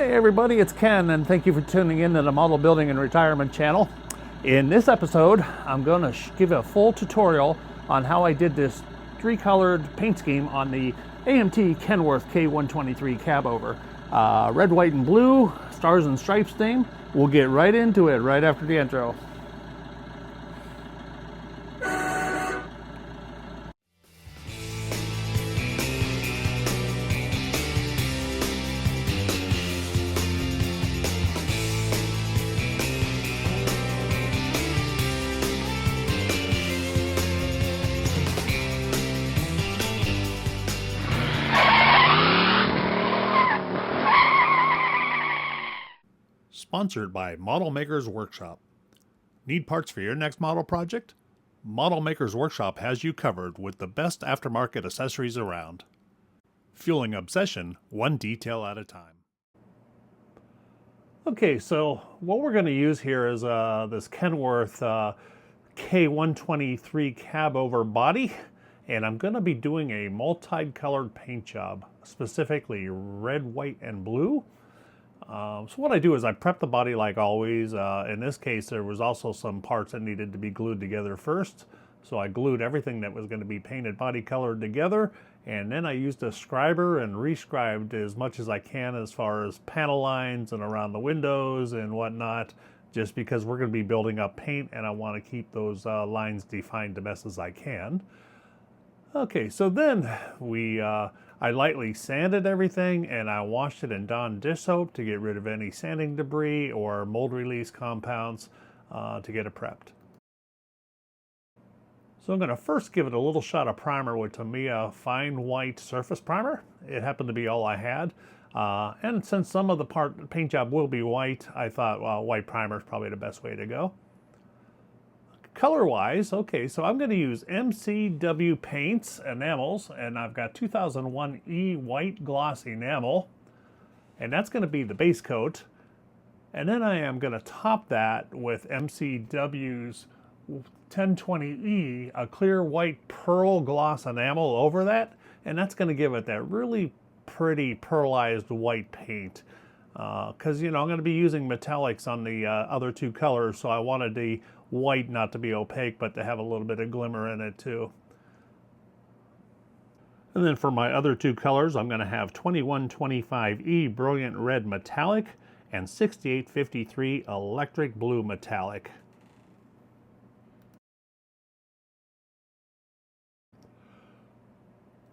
Hey everybody, it's Ken, and thank you for tuning in to the Model Building and Retirement channel. In this episode, I'm going to give a full tutorial on how I did this three-colored paint scheme on the AMT Kenworth K123 cab over. Red, white, and blue, stars and stripes theme. We'll get right into it right after the intro. Sponsored by Model Makers Workshop. Need parts for your next model project? Model Makers Workshop has you covered with the best aftermarket accessories around. Fueling obsession, one detail at a time. Okay, so what we're going to use here is this Kenworth K123 cab over body, and I'm going to be doing a multi-colored paint job, specifically red, white, and blue. So what I do is I prep the body like always. In this case, there was also some parts that needed to be glued together first. So I glued everything that was going to be painted body colored together, and then I used a scriber and rescribed as much as I can as far as panel lines and around the windows and whatnot, just because we're going to be building up paint and I want to keep those lines defined the best as I can. Okay, so then I lightly sanded everything and I washed it in Dawn dish soap to get rid of any sanding debris or mold release compounds to get it prepped. So I'm going to first give it a little shot of primer with Tamiya Fine White Surface Primer. It happened to be all I had. And since some of the paint job will be white, I thought, well, white primer is probably the best way to go. Color-wise, okay, so I'm going to use MCW Paints enamels, and I've got 2001 E white gloss enamel, and that's going to be the base coat. And then I am going to top that with MCW's 1020E, a clear white pearl gloss enamel over that, and that's going to give it that really pretty pearlized white paint. Because, you know, I'm going to be using metallics on the other two colors, so I wanted the white not to be opaque, but to have a little bit of glimmer in it too. And then for my other two colors, I'm going to have 2125E Brilliant Red Metallic and 6853 Electric Blue Metallic.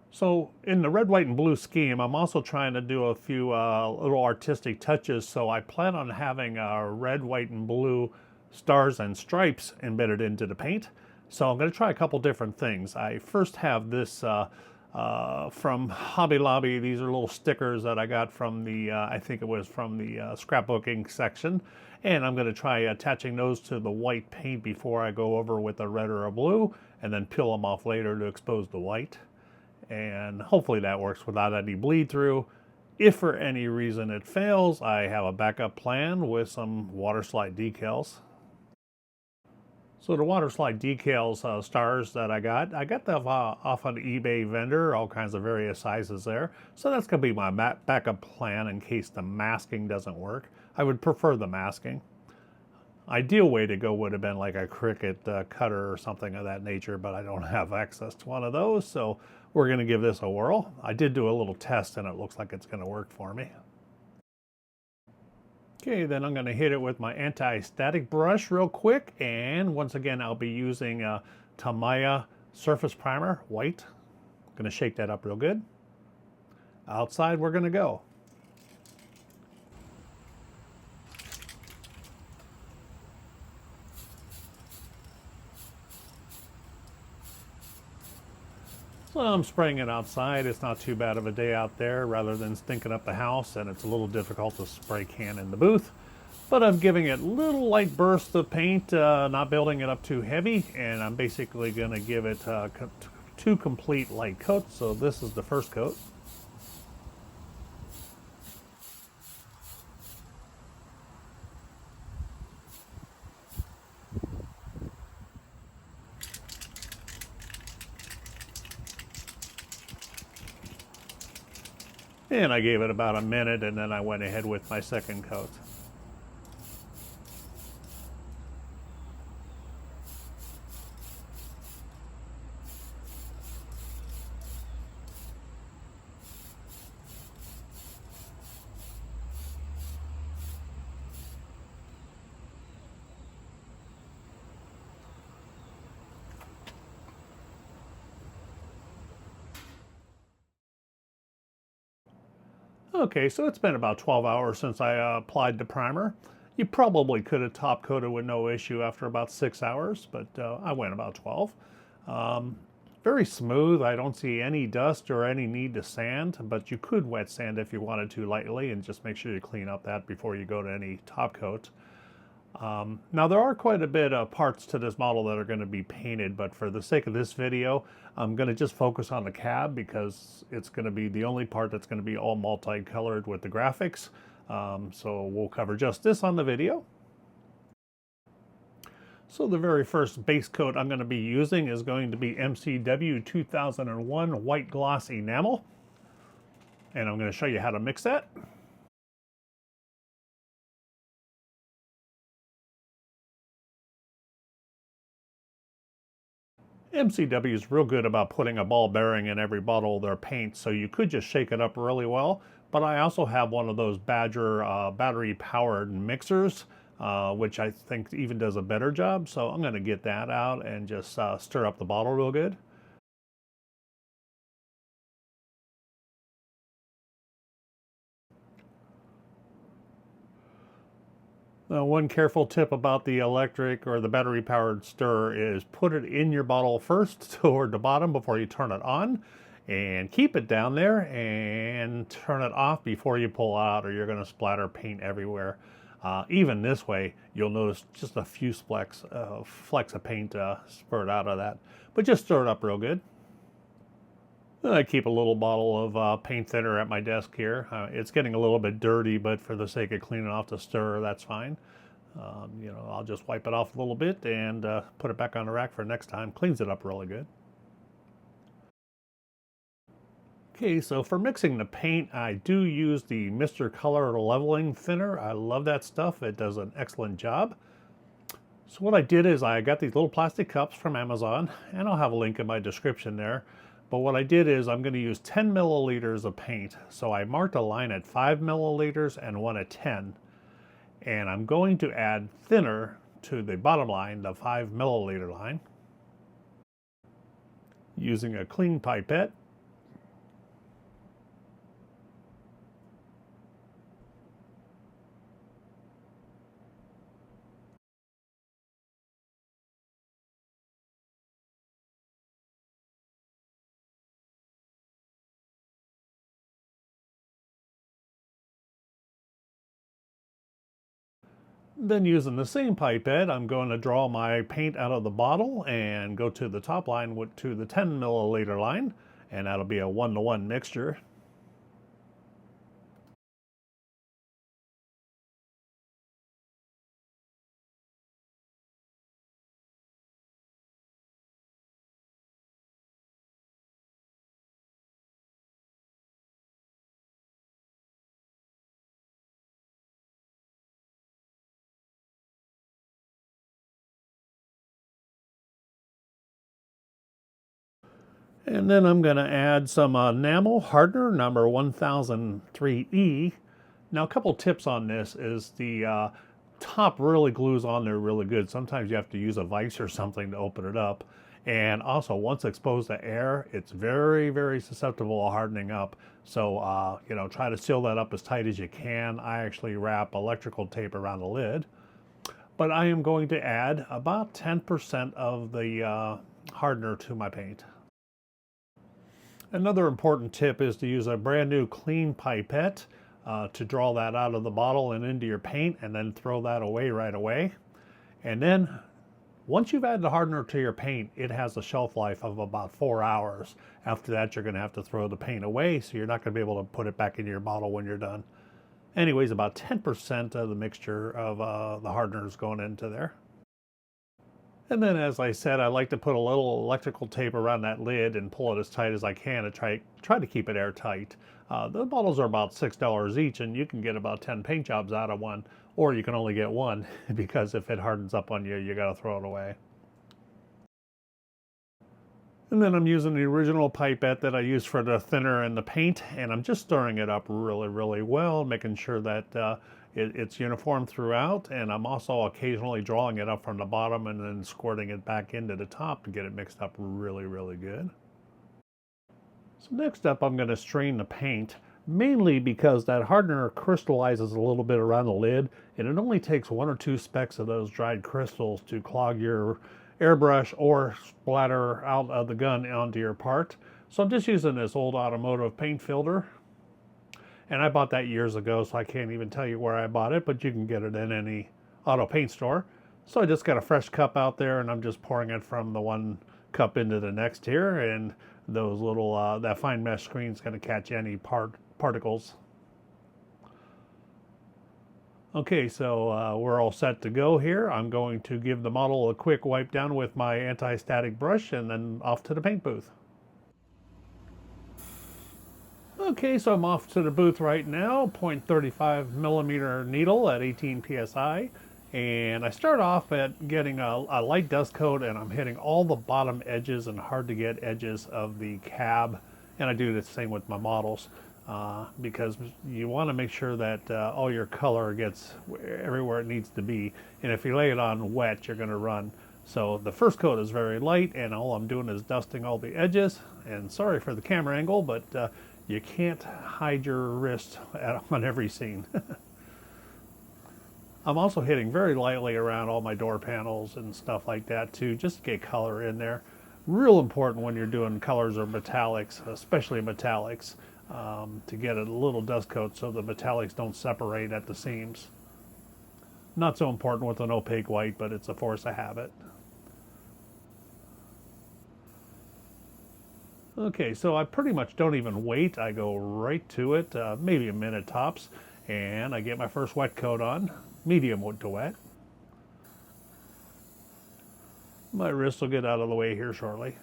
So in the red, white, and blue scheme, I'm also trying to do a few little artistic touches, so I plan on having red, white, and blue stars and stripes embedded into the paint. So I'm going to try a couple different things. I first have this from Hobby Lobby. These are little stickers that I got from the, I think it was from the scrapbooking section. And I'm going to try attaching those to the white paint before I go over with a red or a blue, and then peel them off later to expose the white. And hopefully that works without any bleed through. If for any reason it fails, I have a backup plan with some water slide decals. So the water slide decals stars that I got them off an eBay vendor, all kinds of various sizes there. So that's going to be my backup plan in case the masking doesn't work. I would prefer the masking. Ideal way to go would have been like a Cricut cutter or something of that nature, but I don't have access to one of those, so we're going to give this a whirl. I did do a little test and it looks like it's going to work for me. Okay, then I'm going to hit it with my anti-static brush real quick, and once again I'll be using Tamiya Surface Primer, white. I'm going to shake that up real good. Outside we're going to go. So I'm spraying it outside. It's not too bad of a day out there rather than stinking up the house, and it's a little difficult to spray can in the booth. But I'm giving it little light bursts of paint, not building it up too heavy, and I'm basically going to give it two complete light coats. So this is the first coat. And I gave it about a minute, and then I went ahead with my second coat. Okay, so it's been about 12 hours since I applied the primer. You probably could have top coated with no issue after about 6 hours, but I went about 12. Um, Very smooth. I don't see any dust or any need to sand, but you could wet sand if you wanted to lightly, and just make sure you clean up that before you go to any top coat. Now there are quite a bit of parts to this model that are going to be painted, but for the sake of this video, I'm going to just focus on the cab because it's going to be the only part that's going to be all multicolored with the graphics. So we'll cover just this on the video. So the very first base coat I'm going to be using is going to be MCW 2001 White Gloss Enamel. And I'm going to show you how to mix that. MCW is real good about putting a ball bearing in every bottle of their paint, so you could just shake it up really well. But I also have one of those Badger battery-powered mixers, which I think even does a better job. So I'm going to get that out and just stir up the bottle real good. One careful tip about the electric or the battery powered stir is put it in your bottle first toward the bottom before you turn it on, and keep it down there and turn it off before you pull out, or you're going to splatter paint everywhere. Even this way, you'll notice just a few flecks of paint spurt out of that, but just stir it up real good. I keep a little bottle of paint thinner at my desk here. It's getting a little bit dirty, but for the sake of cleaning off the stir, that's fine. You know, I'll just wipe it off a little bit and put it back on the rack for next time. Cleans it up really good. Okay, so for mixing the paint, I do use the Mr. Color Leveling Thinner. I love that stuff. It does an excellent job. So what I did is I got these little plastic cups from Amazon, and I'll have a link in my description there. But what I did is I'm going to use 10 milliliters of paint. So I marked a line at 5 milliliters and one at 10. And I'm going to add thinner to the bottom line, the 5 milliliter line, using a clean pipette. Then using the same pipette, I'm going to draw my paint out of the bottle and go to the top line to the 10 milliliter line, and that'll be a 1-to-1 mixture. And then I'm going to add some enamel hardener number 1003E. Now a couple tips on this is the top really glues on there really good. Sometimes you have to use a vise or something to open it up. And also once exposed to air, it's very, very susceptible to hardening up. So, you know, try to seal that up as tight as you can. I actually wrap electrical tape around the lid. But I am going to add about 10% of the hardener to my paint. Another important tip is to use a brand new clean pipette to draw that out of the bottle and into your paint, and then throw that away right away. And then once you've added the hardener to your paint, it has a shelf life of about 4 hours. After that, you're going to have to throw the paint away, so you're not going to be able to put it back in your bottle when you're done. Anyways, about 10% of the mixture of the hardener is going into there. And then, as I said, I like to put a little electrical tape around that lid and pull it as tight as I can to try to keep it airtight. The bottles are about $6 each, and you can get about 10 paint jobs out of one, or you can only get one because if it hardens up on you, you got to throw it away. And then I'm using the original pipette that I used for the thinner and the paint, and I'm just stirring it up really, really well, making sure that it's uniform throughout, and I'm also occasionally drawing it up from the bottom and then squirting it back into the top to get it mixed up really, really good. So next up, I'm going to strain the paint, mainly because that hardener crystallizes a little bit around the lid, and it only takes 1 or 2 specks of those dried crystals to clog your airbrush or splatter out of the gun onto your part. So I'm just using this old automotive paint filter, and I bought that years ago, so I can't even tell you where I bought it, but you can get it in any auto paint store. So I just got a fresh cup out there, and I'm just pouring it from the one cup into the next here, and those little that fine mesh screen is going to catch any particles. Okay, so we're all set to go here. I'm going to give the model a quick wipe down with my anti-static brush and then off to the paint booth. Okay, so I'm off to the booth right now, 0.35 millimeter needle at 18 psi. And I start off at getting a light dust coat, and I'm hitting all the bottom edges and hard to get edges of the cab. And I do the same with my models. Because you want to make sure that all your color gets everywhere it needs to be, and if you lay it on wet, you're going to run. So the first coat is very light, and all I'm doing is dusting all the edges. And sorry for the camera angle, but you can't hide your wrist on every scene. I'm also hitting very lightly around all my door panels and stuff like that too, just to get color in there. Real important when you're doing colors or metallics, especially metallics. To get a little dust coat so the metallics don't separate at the seams. Not so important with an opaque white, but it's a force of habit. Okay, so I pretty much don't even wait. I go right to it, maybe a minute tops, and I get my first wet coat on, medium to wet. My wrist will get out of the way here shortly.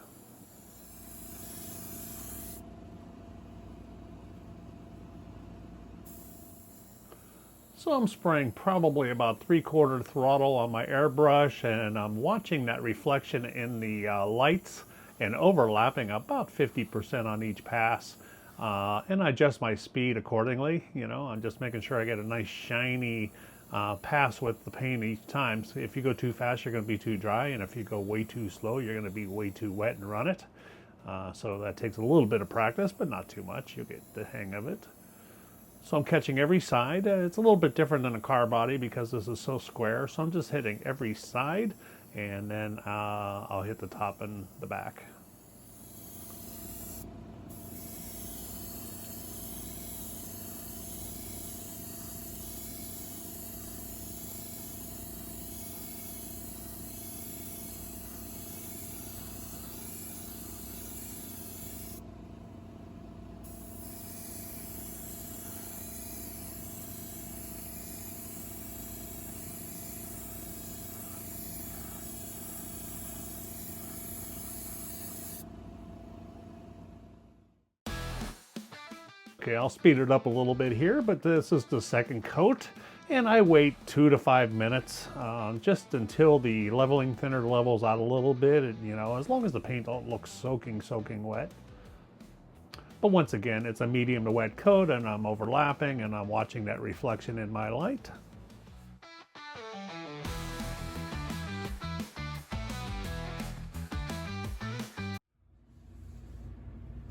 So I'm spraying probably about 3/4 throttle on my airbrush, and I'm watching that reflection in the lights and overlapping about 50% on each pass. And I adjust my speed accordingly. You know, I'm just making sure I get a nice shiny pass with the paint each time. So if you go too fast, you're going to be too dry, and if you go way too slow, you're going to be way too wet and run it. So that takes a little bit of practice, but not too much. You'll get the hang of it. So I'm catching every side. It's a little bit different than a car body because this is so square. So I'm just hitting every side, and then I'll hit the top and the back. Okay, I'll speed it up a little bit here, but this is the second coat, and I wait 2 to 5 minutes, just until the leveling thinner levels out a little bit, and, you know, as long as the paint don't look soaking wet. But once again, it's a medium to wet coat, and I'm overlapping, and I'm watching that reflection in my light.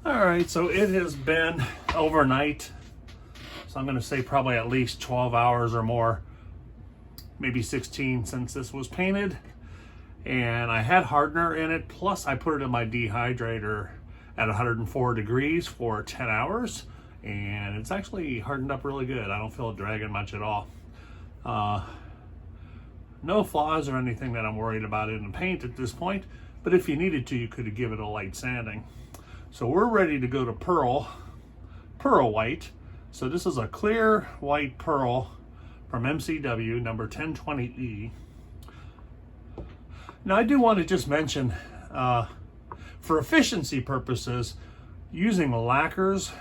All right, so it has been overnight. So I'm going to say probably at least 12 hours or more, maybe 16 since this was painted. And I had hardener in it, plus I put it in my dehydrator at 104 degrees for 10 hours. And it's actually hardened up really good. I don't feel it dragging much at all. No flaws or anything that I'm worried about in the paint at this point. But if you needed to, you could give it a light sanding. So we're ready to go to pearl white. So this is a clear white pearl from MCW number 1020E. Now I do want to just mention, for efficiency purposes, using lacquers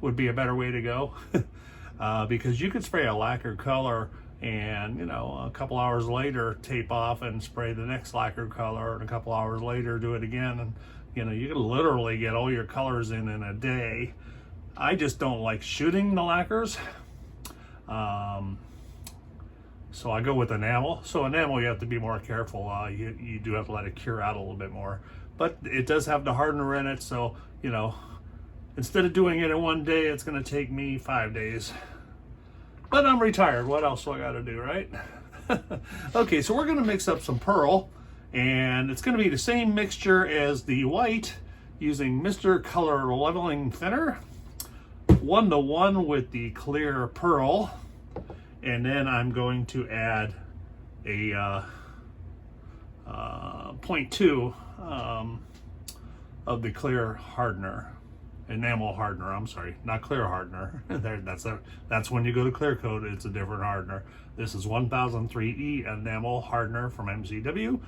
would be a better way to go. Because you could spray a lacquer color and, you know, a couple hours later tape off and spray the next lacquer color, and a couple hours later do it again, and you know, you could literally get all your colors in a day. I just don't like shooting the lacquers, so I go with enamel. So enamel, you have to be more careful. You do have to let it cure out a little bit more, but it does have the hardener in it, so you know, instead of doing it in one day, it's going to take me 5 days. But I'm retired. What else do I got to do, right? Okay, so we're going to mix up some pearl, and it's going to be the same mixture as the white, using Mr. Color Leveling Thinner, 1:1 with the clear pearl, and then I'm going to add a 0.2 of the clear hardener. Enamel hardener, I'm sorry, not clear hardener. That's when you go to clear coat, it's a different hardener. This is 1003E enamel hardener from MCW.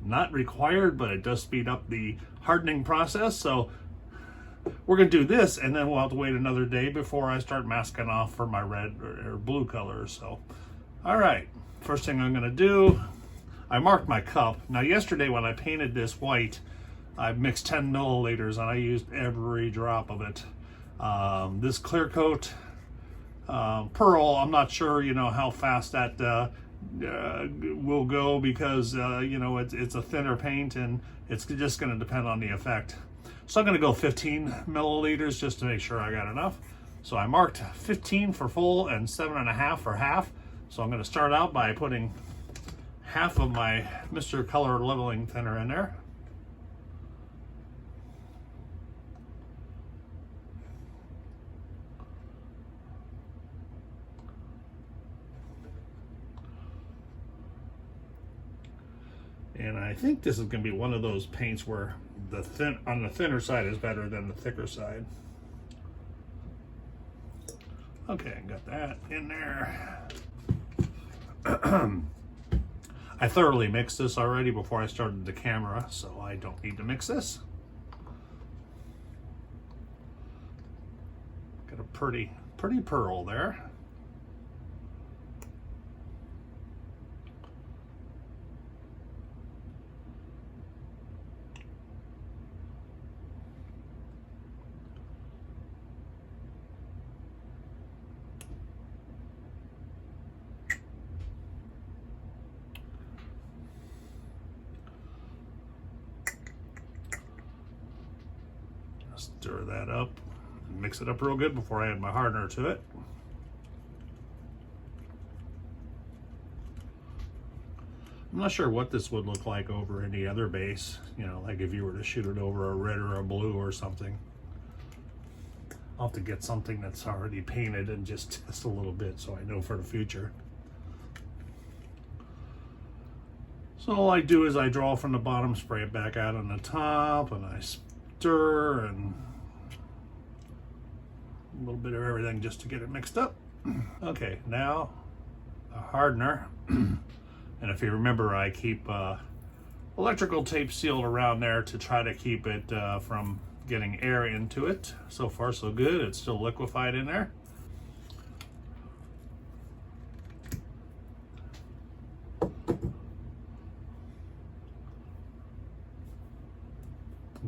Not required, but it does speed up the hardening process. So we're gonna do this, and then we'll have to wait another day before I start masking off for my red or blue colors. So, all right, first thing I'm gonna do, I marked my cup. Now yesterday when I painted this white, I mixed 10 milliliters and I used every drop of it. This clear coat pearl, I'm not sure, you know, how fast that will go, because you know, it's a thinner paint and it's just going to depend on the effect. So I'm going to go 15 milliliters just to make sure I got enough. So I marked 15 for full and 7.5 for half. So I'm going to start out by putting half of my Mr. Color Leveling Thinner in there. And I think this is going to be one of those paints where the on the thinner side is better than the thicker side. Okay, got that in there. I thoroughly mixed this already before I started the camera, so I don't need to mix this. Got a pretty pearl there. Stir that up, mix it up real good before I add my hardener to it. I'm not sure what this would look like over any other base, you know, like if you were to shoot it over a red or a blue or something. I'll have to get something that's already painted and just test a little bit so I know for the future. So all I do is I draw from the bottom, spray it back out on the top, and I stir, and a little bit of everything just to get it mixed up. Okay, now a hardener. And if you remember, I keep electrical tape sealed around there to try to keep it from getting air into it. So far so good, it's still liquefied in there.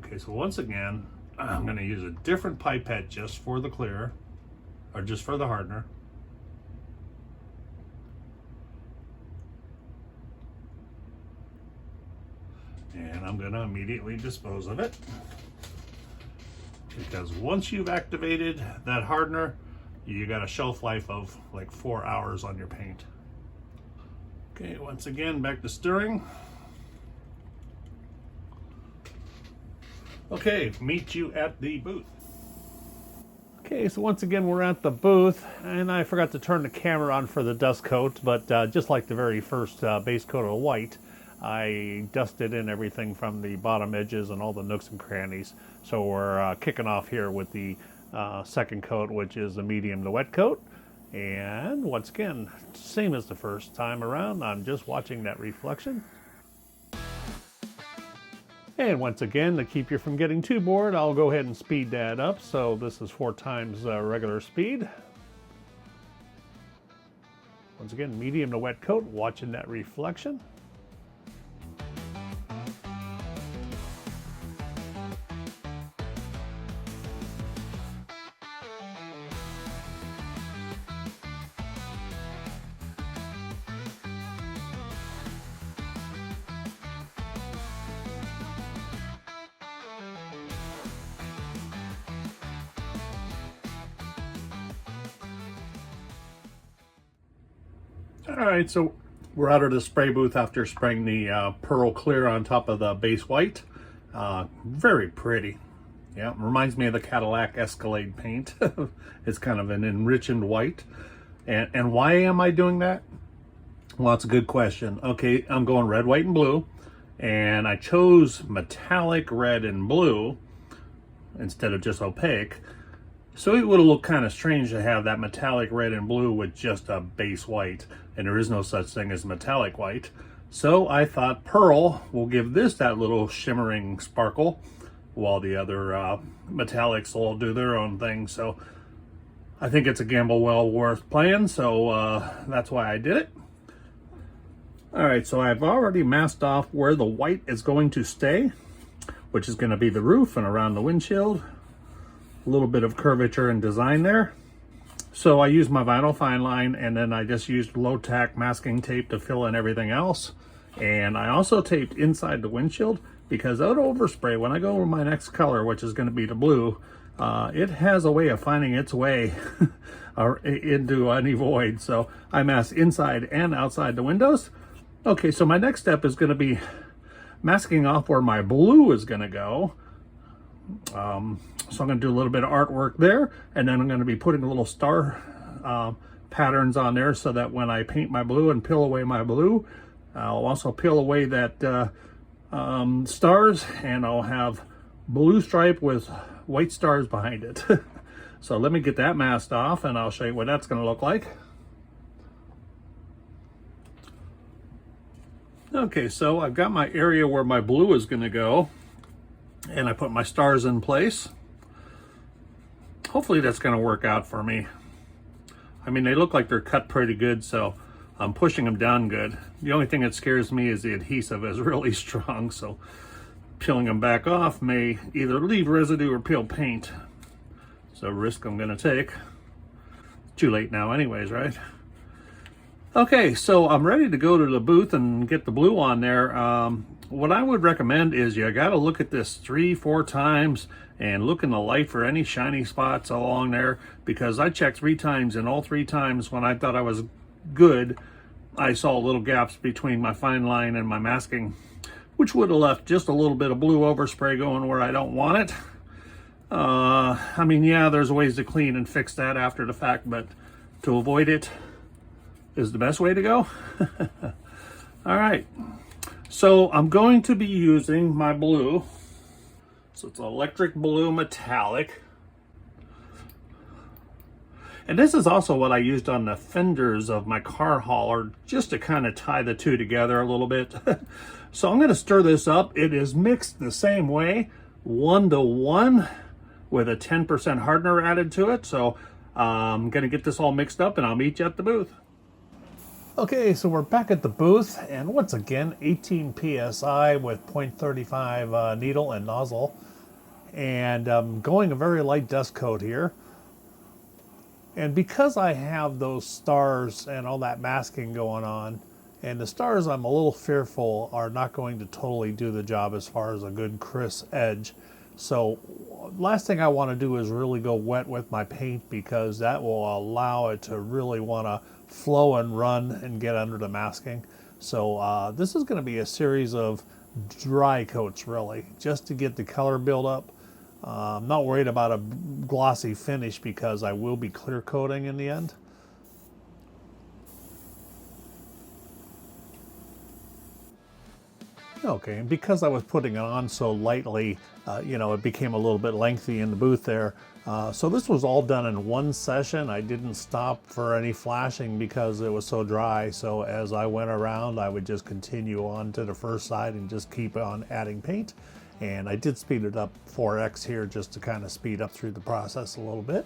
Okay, so once again, I'm going to use a different pipette just for the clear, or just for the hardener. And I'm going to immediately dispose of it, because once you've activated that hardener, you got a shelf life of like 4 hours on your paint. Okay, once again, back to stirring. Okay, meet you at the booth. Okay, so once again we're at the booth, and I forgot to turn the camera on for the dust coat, but just like the very first base coat of white, I dusted in everything from the bottom edges and all the nooks and crannies. So we're kicking off here with the second coat, which is the medium to wet coat. And once again, same as the first time around, I'm just watching that reflection. And once again, to keep you from getting too bored, I'll go ahead and speed that up. So this is 4 times regular speed. Once again, medium to wet coat, watching that reflection. All right, so we're out of the spray booth after spraying the pearl clear on top of the base white. Very pretty. Yeah, reminds me of the Cadillac Escalade paint. It's kind of an enriched white. And why am I doing that? Well, that's a good question. Okay, I'm going red, white, and blue. And I chose metallic red and blue instead of just opaque. So it would have looked kind of strange to have that metallic red and blue with just a base white, and there is no such thing as metallic white. So I thought pearl will give this that little shimmering sparkle, while the other metallics will do their own thing. So I think it's a gamble well worth playing, so that's why I did it. All right, so I've already masked off where the white is going to stay, which is going to be the roof and around the windshield. A little bit of curvature and design there. So I used my vinyl fine line, and then I just used low tack masking tape to fill in everything else. And I also taped inside the windshield because out of overspray, when I go over my next color, which is going to be the blue, it has a way of finding its way into any void. So I masked inside and outside the windows. Okay, so my next step is going to be masking off where my blue is going to go. So I'm going to do a little bit of artwork there, and then I'm going to be putting a little star patterns on there so that when I paint my blue and peel away my blue, I'll also peel away that stars, and I'll have blue stripe with white stars behind it. So let me get that masked off, and I'll show you what that's going to look like. Okay, so I've got my area where my blue is going to go, and I put my stars in place. Hopefully that's going to work out for me. I mean, they look like they're cut pretty good, so I'm pushing them down good. The only thing that scares me is the adhesive is really strong, so peeling them back off may either leave residue or peel paint. So risk I'm going to take. Too late now anyways, right? Okay, so I'm ready to go to the booth and get the blue on there. What I would recommend is you got to look at this 3-4 times and look in the light for any shiny spots along there, because I checked 3 times, and all 3 times when I thought I was good, I saw little gaps between my fine line and my masking, which would have left just a little bit of blue overspray going where I don't want it. I mean, yeah, there's ways to clean and fix that after the fact, but to avoid it is the best way to go. All right, so I'm going to be using my blue. So it's electric blue metallic. And this is also what I used on the fenders of my car hauler, just to kind of tie the two together a little bit. So I'm going to stir this up. It is mixed the same way, 1-to-1, with a 10% hardener added to it. So I'm going to get this all mixed up, and I'll meet you at the booth. Okay, so we're back at the booth, and once again, 18 PSI with .35 needle and nozzle, and going a very light dust coat here. And because I have those stars and all that masking going on, and the stars I'm a little fearful are not going to totally do the job as far as a good crisp edge. So last thing I want to do is really go wet with my paint, because that will allow it to really want to flow and run and get under the masking. So this is going to be a series of dry coats, really, just to get the color build up. I'm not worried about a glossy finish because I will be clear coating in the end. Okay, and because I was putting it on so lightly, you know, it became a little bit lengthy in the booth there. So this was all done in one session. I didn't stop for any flashing because it was so dry. So as I went around, I would just continue on to the first side and just keep on adding paint. And I did speed it up 4x here just to kind of speed up through the process a little bit.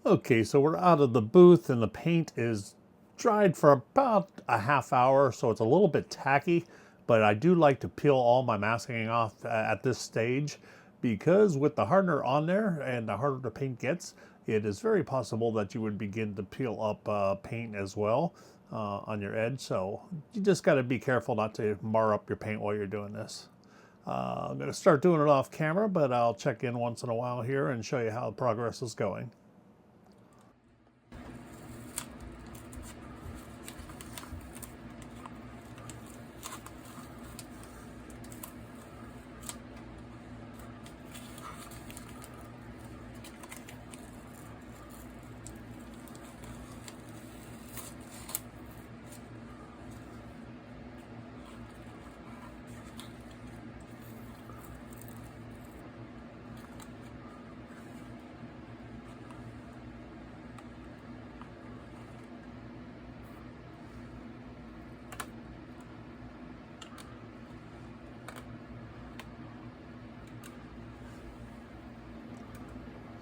Okay, so we're out of the booth and the paint is dried for about a half hour, so it's a little bit tacky, but I do like to peel all my masking off at this stage because with the hardener on there and the harder the paint gets, it is very possible that you would begin to peel up paint as well on your edge. So you just got to be careful not to mar up your paint while you're doing this. I'm going to start doing it off camera, but I'll check in once in a while here and show you how the progress is going.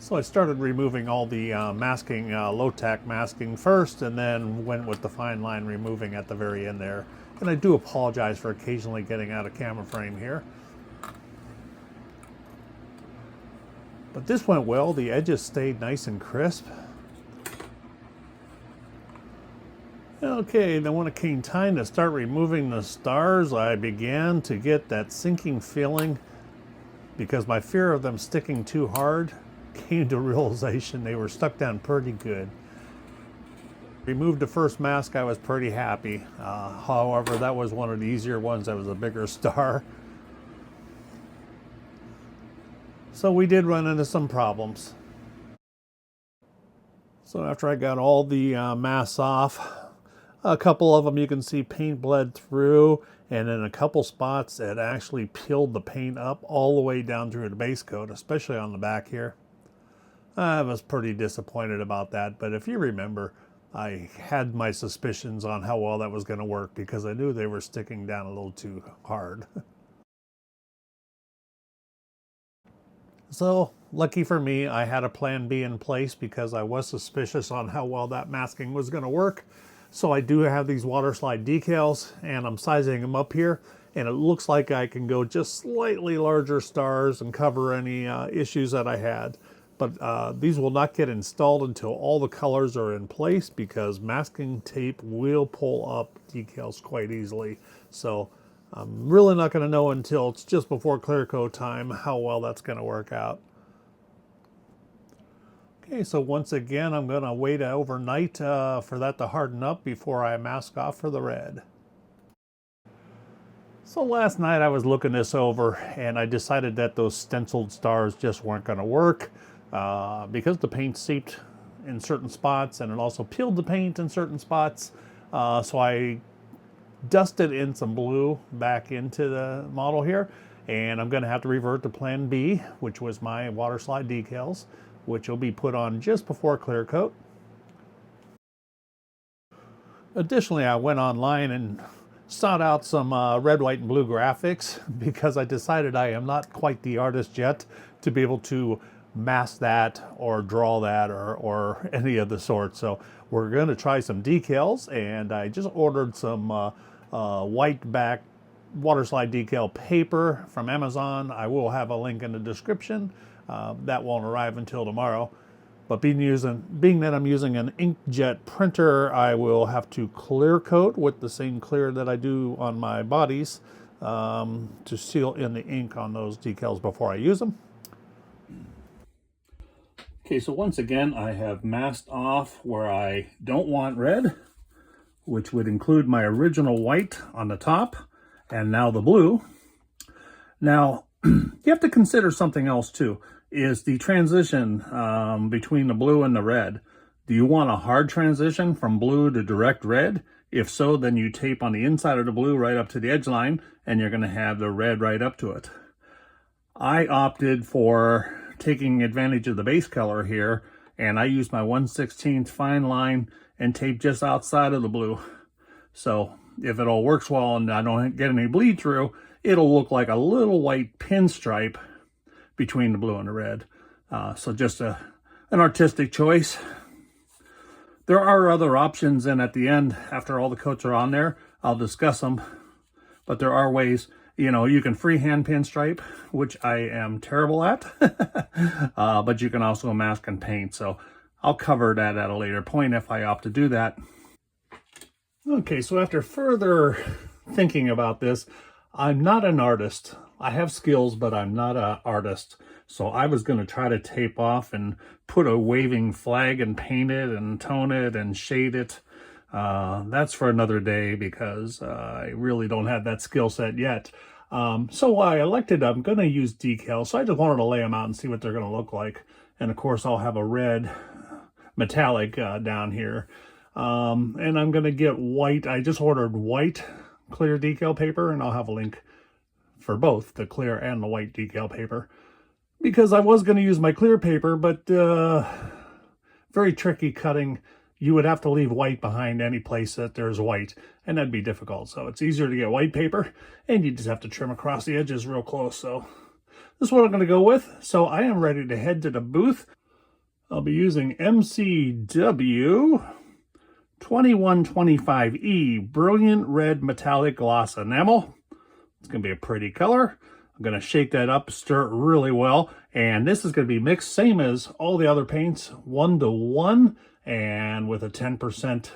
So I started removing all the masking, low-tack masking first, and then went with the fine line removing at the very end there. And I do apologize for occasionally getting out of camera frame here. But this went well. The edges stayed nice and crisp. Okay, then when it came time to start removing the stars, I began to get that sinking feeling because my fear of them sticking too hard came to realization they were stuck down pretty good. Removed the first mask, I was pretty happy. However, that was one of the easier ones. That was a bigger star. So we did run into some problems. So after I got all the masks off, a couple of them you can see paint bled through, and in a couple spots it actually peeled the paint up all the way down through the base coat, especially on the back here. I was pretty disappointed about that, but if you remember, I had my suspicions on how well that was going to work because I knew they were sticking down a little too hard. So, lucky for me, I had a plan B in place because I was suspicious on how well that masking was going to work. So I do have these water slide decals, and I'm sizing them up here, and it looks like I can go just slightly larger stars and cover any issues that I had. But these will not get installed until all the colors are in place because masking tape will pull up decals quite easily. So I'm really not going to know until it's just before clear coat time how well that's going to work out. Okay, so once again, I'm going to wait overnight for that to harden up before I mask off for the red. So last night I was looking this over and I decided that those stenciled stars just weren't going to work. Because the paint seeped in certain spots and it also peeled the paint in certain spots. So I dusted in some blue back into the model here, and I'm going to have to revert to plan B, which was my water slide decals, which will be put on just before clear coat. Additionally, I went online and sought out some red, white, and blue graphics because I decided I am not quite the artist yet to be able to mask that or draw that or any of the sort. So we're going to try some decals, and I just ordered some white back water slide decal paper from Amazon. I will have a link in the description. That won't arrive until tomorrow. But being that I'm using an inkjet printer, I will have to clear coat with the same clear that I do on my bodies to seal in the ink on those decals before I use them. Okay, so once again, I have masked off where I don't want red, which would include my original white on the top, and now the blue. Now, you have to consider something else too. is the transition between the blue and the red. Do you want a hard transition from blue to direct red? If so, then you tape on the inside of the blue right up to the edge line, and you're going to have the red right up to it. I opted for taking advantage of the base color here, and I used my 1/16 fine line and tape just outside of the blue. So if it all works well and I don't get any bleed through, it'll look like a little white pinstripe between the blue and the red. So just an artistic choice. There are other options, and at the end, after all the coats are on there, I'll discuss them. But there are ways, you can freehand pinstripe, which I am terrible at. But you can also mask and paint. So I'll cover that at a later point if I opt to do that. Okay, so after further thinking about this, I'm not an artist. I have skills, but I'm not an artist. So I was going to try to tape off and put a waving flag and paint it and tone it and shade it. That's for another day because I really don't have that skill set yet. So I elected I'm going to use decal. So I just wanted to lay them out and see what they're going to look like. And of course, I'll have a red metallic down here. And I'm going to get white. I just ordered white clear decal paper, and I'll have a link for both the clear and the white decal paper, because I was going to use my clear paper, but very tricky cutting. You would have to leave white behind any place that there's white, and that'd be difficult. So it's easier to get white paper, and you just have to trim across the edges real close. So this is what I'm going to go with. So I am ready to head to the booth. I'll be using MCW 2125E Brilliant Red Metallic Gloss Enamel. It's going to be a pretty color. I'm going to shake that up, stir it really well, and this is going to be mixed same as all the other paints, 1:1, and with a 10%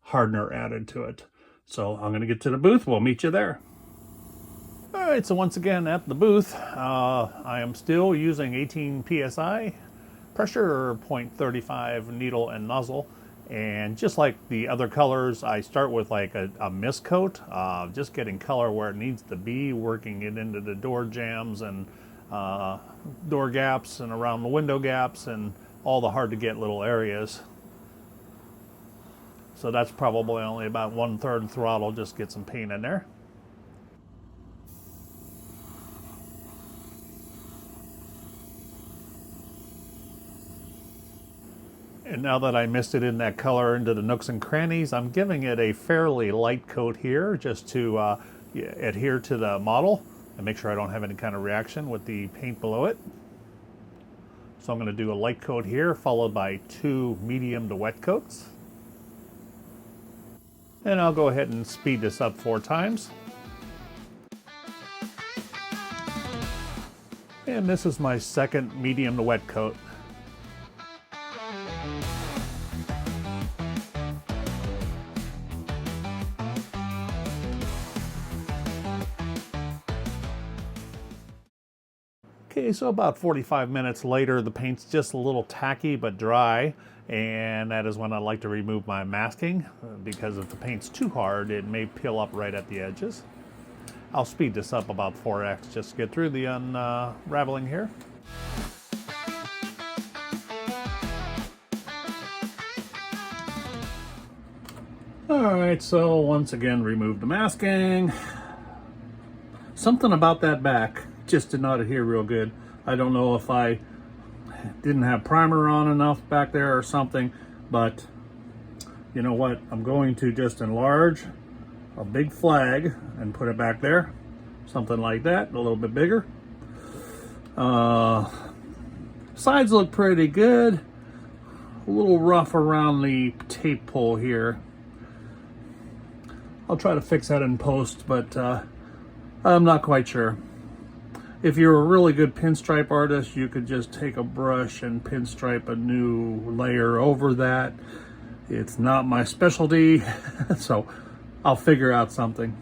hardener added to it. So I'm going to get to the booth. We'll meet you there. All right, so once again at the booth, I am still using 18 PSI pressure, 0.35 needle and nozzle. And just like the other colors, I start with like a mist coat, just getting color where it needs to be, working it into the door jambs and door gaps and around the window gaps and all the hard to get little areas. So that's probably only about 1/3 throttle, just get some paint in there. And now that I missed it in that color into the nooks and crannies, I'm giving it a fairly light coat here just to adhere to the model and make sure I don't have any kind of reaction with the paint below it. So I'm going to do a light coat here, followed by 2 medium to wet coats. And I'll go ahead and speed this up 4 times. And this is my second medium to wet coat. Okay, so about 45 minutes later, the paint's just a little tacky but dry, and that is when I like to remove my masking, because if the paint's too hard, it may peel up right at the edges. I'll speed this up about 4x just to get through the unraveling here. Alright, so once again, remove the masking. Something about that back just did not adhere real good. I don't know if I didn't have primer on enough back there or something, but you know what? I'm going to just enlarge a big flag and put it back there. Something like that, a little bit bigger. Sides look pretty good. A little rough around the tape pull here. I'll try to fix that in post, but I'm not quite sure. If you're a really good pinstripe artist, you could just take a brush and pinstripe a new layer over that. It's not my specialty, so I'll figure out something.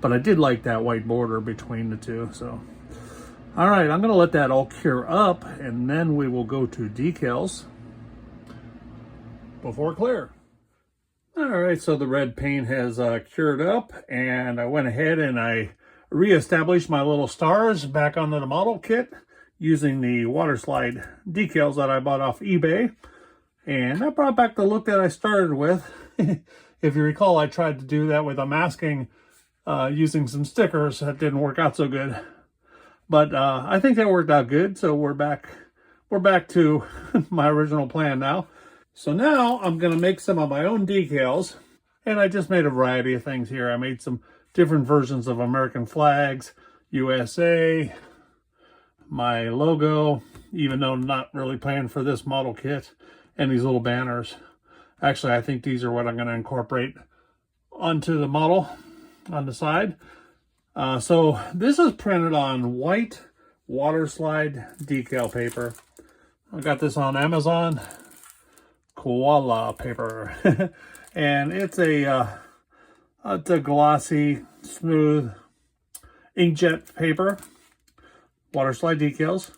But I did like that white border between the two, so. All right, I'm gonna let that all cure up, and then we will go to decals before clear. All right, so the red paint has cured up, and I went ahead and I reestablished my little stars back onto the model kit. using the water slide decals that I bought off eBay. And that brought back the look that I started with. If you recall, I tried to do that with a masking using some stickers. That didn't work out so good. But I think that worked out good, so we're back to my original plan now. So now I'm going to make some of my own decals, and I just made a variety of things here. I made some different versions of American flags, USA, my logo, even though not really planned for this model kit, and these little banners. Actually, I think these are what I'm going to incorporate onto the model on the side. So this is printed on white water slide decal paper. I got this on Amazon. Koala paper. And it's a glossy, smooth inkjet paper. Water slide decals.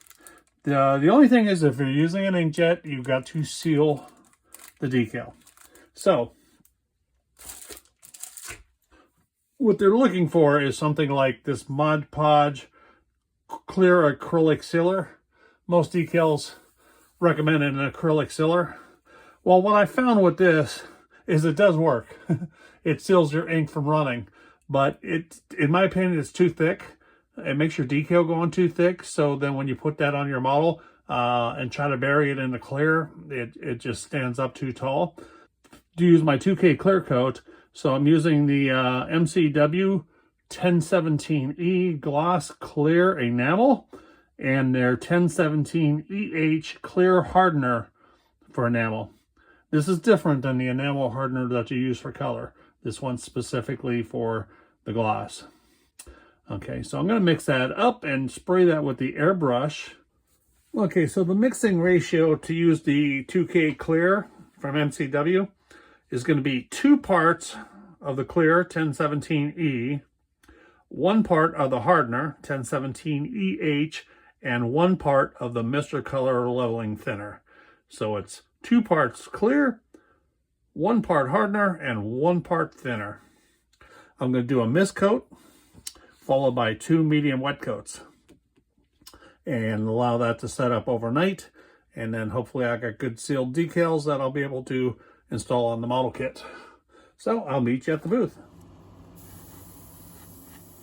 The only thing is, if you're using an inkjet, you've got to seal the decal. So what they're looking for is something like this Mod Podge clear acrylic sealer. Most decals recommend an acrylic sealer. Well, what I found with this is it does work. It seals your ink from running, but in my opinion, it's too thick. It makes your decal go on too thick. So then when you put that on your model and try to bury it in the clear, it just stands up too tall. To use my 2K clear coat, so I'm using the MCW 1017E gloss clear enamel and their 1017EH clear hardener for enamel. This is different than the enamel hardener that you use for color. This one's specifically for the gloss. Okay, so I'm going to mix that up and spray that with the airbrush. Okay, so the mixing ratio to use the 2K clear from MCW is going to be 2 parts of the clear 1017E, 1 part of the hardener 1017EH, and 1 part of the Mr. Color leveling thinner. So it's 2 parts clear, 1 part hardener, and 1 part thinner. I'm going to do a mist coat, followed by 2 medium wet coats, and allow that to set up overnight. And then hopefully I got good sealed decals that I'll be able to install on the model kit. So I'll meet you at the booth.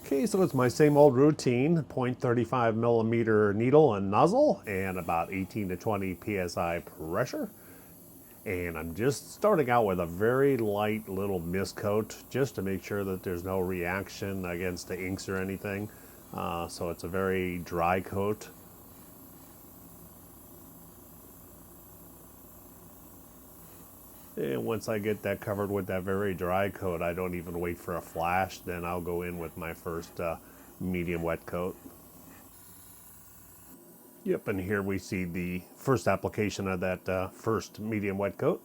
Okay, so it's my same old routine, 0.35 millimeter needle and nozzle and about 18 to 20 PSI pressure. And I'm just starting out with a very light little mist coat just to make sure that there's no reaction against the inks or anything. So it's a very dry coat. And once I get that covered with that very dry coat, I don't even wait for a flash. Then I'll go in with my first medium wet coat. Yep, and here we see the first application of that first medium wet coat.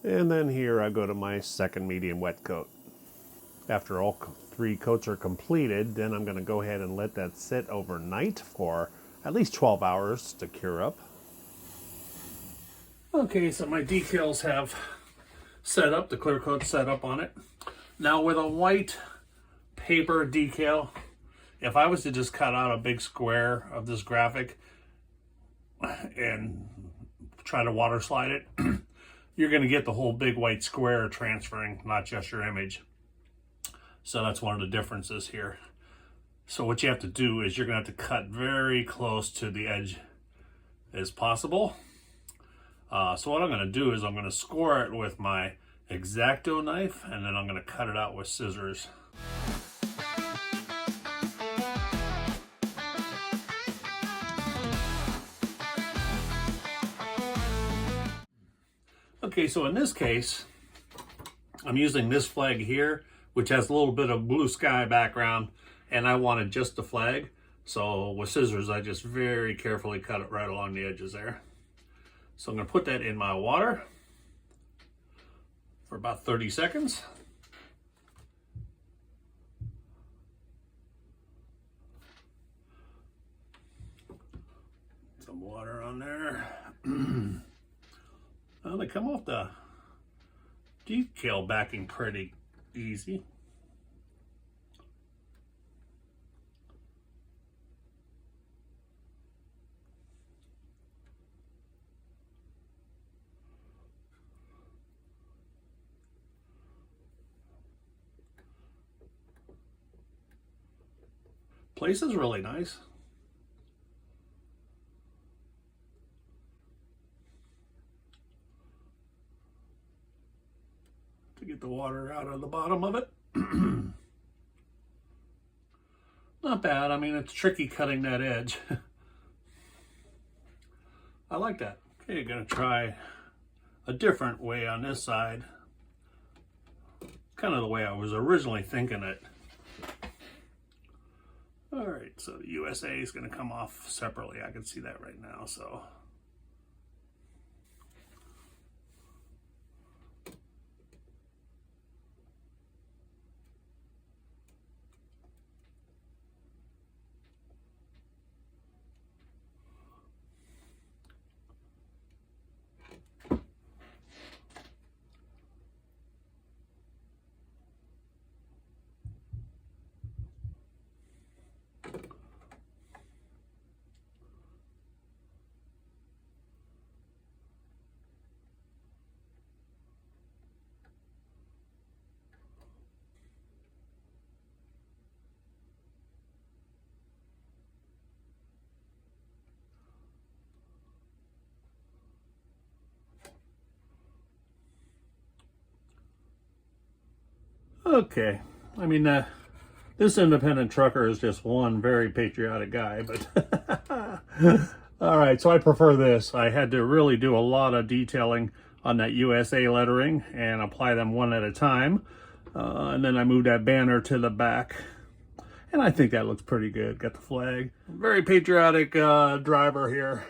And then here I go to my second medium wet coat. After all 3 coats are completed, then I'm going to go ahead and let that sit overnight for at least 12 hours to cure up. Okay, so my decals have set up, the clear coat set up on it. Now with a white paper decal, if I was to just cut out a big square of this graphic and try to water slide it, you're going to get the whole big white square transferring, not just your image. So that's one of the differences here. So what you have to do is you're going to have to cut very close to the edge as possible. So what I'm going to do is I'm going to score it with my X-Acto knife, and then I'm going to cut it out with scissors. Okay, so in this case, I'm using this flag here, which has a little bit of blue sky background, and I wanted just the flag. So with scissors, I just very carefully cut it right along the edges there. So I'm going to put that in my water for about 30 seconds. Some water on there. come off the decal backing pretty easy. Place is really nice. To get the water out of the bottom of it. Not bad. I mean, it's tricky cutting that edge. I like that. Okay, gonna try a different way on this side. Kind of the way I was originally thinking it. All right, so the USA is going to come off separately. I can see that right now, so. Okay, I mean, this independent trucker is just one very patriotic guy, but all right, so I prefer this. I had to really do a lot of detailing on that USA lettering and apply them one at a time. And then I moved that banner to the back. And I think that looks pretty good. Got the flag. Very patriotic driver here.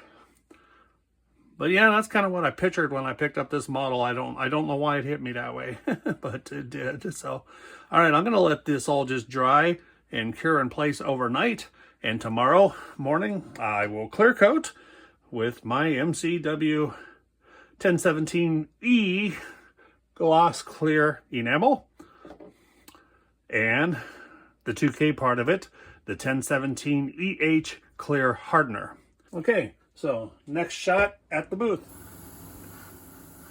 But yeah, that's kind of what I pictured when I picked up this model. I don't know why it hit me that way, but it did. So, all right, I'm gonna let this all just dry and cure in place overnight. And tomorrow morning, I will clear coat with my MCW 1017E gloss clear enamel and the 2K part of it, the 1017EH clear hardener. Okay. So, next shot at the booth.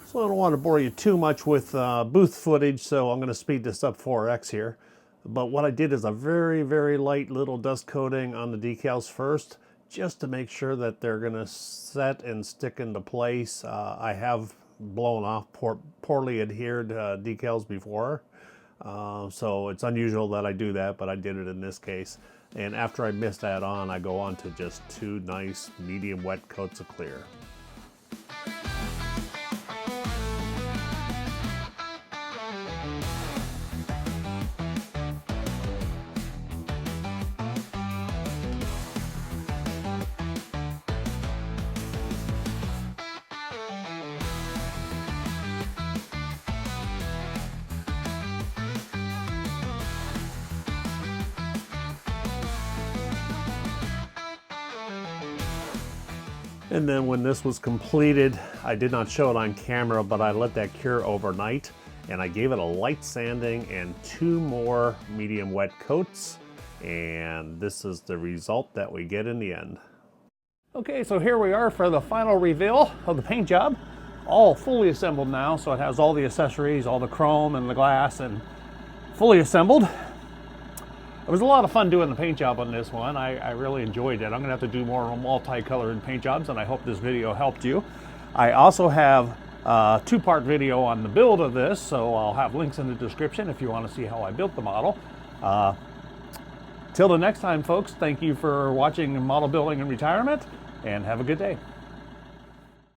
So I don't want to bore you too much with booth footage, so I'm going to speed this up 4x here. But what I did is a very, very light little dust coating on the decals first, just to make sure that they're going to set and stick into place. I have blown off poorly adhered decals before, so it's unusual that I do that, but I did it in this case. And after I mist that on, I go on to just 2 nice medium wet coats of clear. And then when this was completed, I did not show it on camera, but I let that cure overnight and I gave it a light sanding and 2 more medium wet coats. And this is the result that we get in the end. Okay, so here we are for the final reveal of the paint job. All fully assembled now, so it has all the accessories, all the chrome and the glass, and fully assembled. It was a lot of fun doing the paint job on this one. I really enjoyed it. I'm gonna have to do more multicolored paint jobs, and I hope this video helped you. I also have a 2-part video on the build of this, so I'll have links in the description if you want to see how I built the model. Till the next time, folks, thank you for watching Model Building and Retirement, and have a good day.